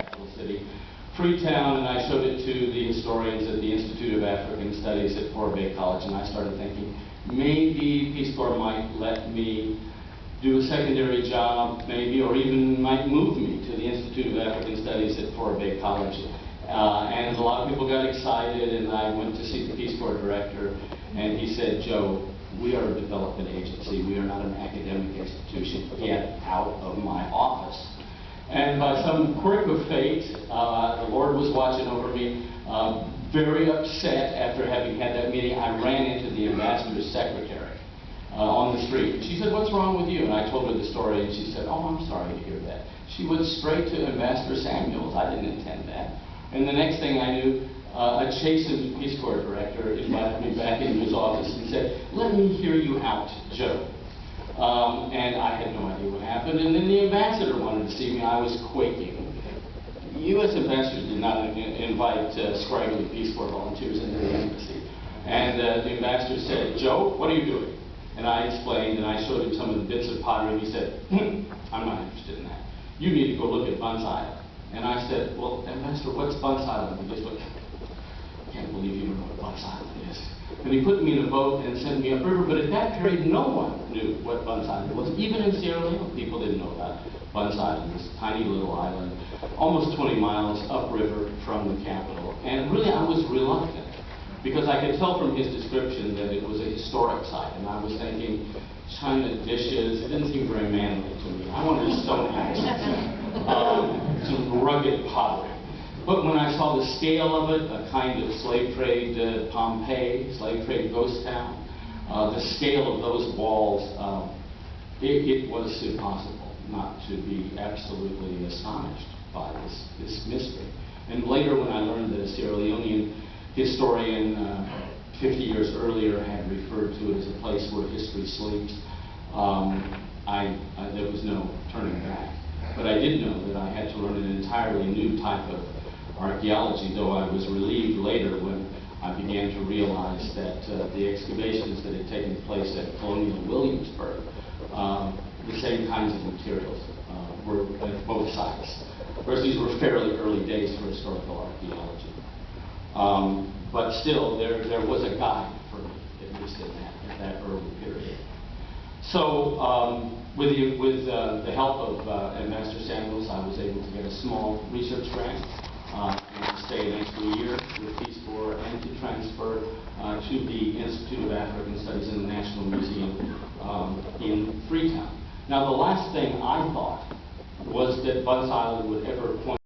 capital city, Freetown, and I showed it to the historians at the Institute of African Studies at Fort Bay College, and I started thinking, maybe Peace Corps might let me do a secondary job, maybe, or even might move me to the Institute of African Studies at Fort Bay College. And a lot of people got excited, and I went to see the Peace Corps director, and he said, "Joe, we are a development agency. We are not an academic institution. Get out of my office." And by some quirk of fate, the Lord was watching over me. Very upset after having had that meeting, I ran into the ambassador's secretary on the street. And she said, "What's wrong with you?" And I told her the story, and she said, "Oh, I'm sorry to hear that." She went straight to Ambassador Samuels. I didn't intend that. And the next thing I knew, a chastened Peace Corps director invited me back into his office and said, "Let me hear you out, Joe." And I had no idea what happened. And then the ambassador wanted to see me. I was quaking. U.S. ambassadors did not invite scraggly Peace Corps volunteers into the embassy. And the ambassador said, "Joe, what are you doing?" And I explained, and I showed him some of the bits of pottery, and he said, "I'm not interested in that. You need to go look at Bunce Island." And I said, "Well, Ambassador, what's Bunce Island?" He goes, "I can't believe you don't know what Bunce Island is." And he put me in a boat and sent me upriver, but at that period, no one knew what Bunce Island was. Even in Sierra Leone, people didn't know about Bunce Island, this tiny little island, almost 20 miles upriver from the capital. And really, I was reluctant, because I could tell from his description that it was a historic site, and I was thinking, China dishes, it didn't seem very manly to me. I wanted stone axes, some rugged pottery. But when I saw the scale of it, a kind of slave trade Pompeii, slave trade ghost town, the scale of those walls, it was impossible not to be absolutely astonished by this mystery. And later, when I learned that a Sierra Leonean historian 50 years earlier had referred to it as a place where history sleeps, there was no turning back. But I did know that I had to learn an entirely new type of archaeology, though I was relieved later when I began to realize that the excavations that had taken place at Colonial Williamsburg, the same kinds of materials were at both sites. Of course, these were fairly early days for historical archaeology. But still, there was a guide for me, at least at that early period. So, with the help of Ambassador Samuels, I was able to get a small research grant and to stay an extra year with Peace Corps and to transfer to the Institute of African Studies in the National Museum in Freetown. Now, the last thing I thought was that Bunce Island would ever point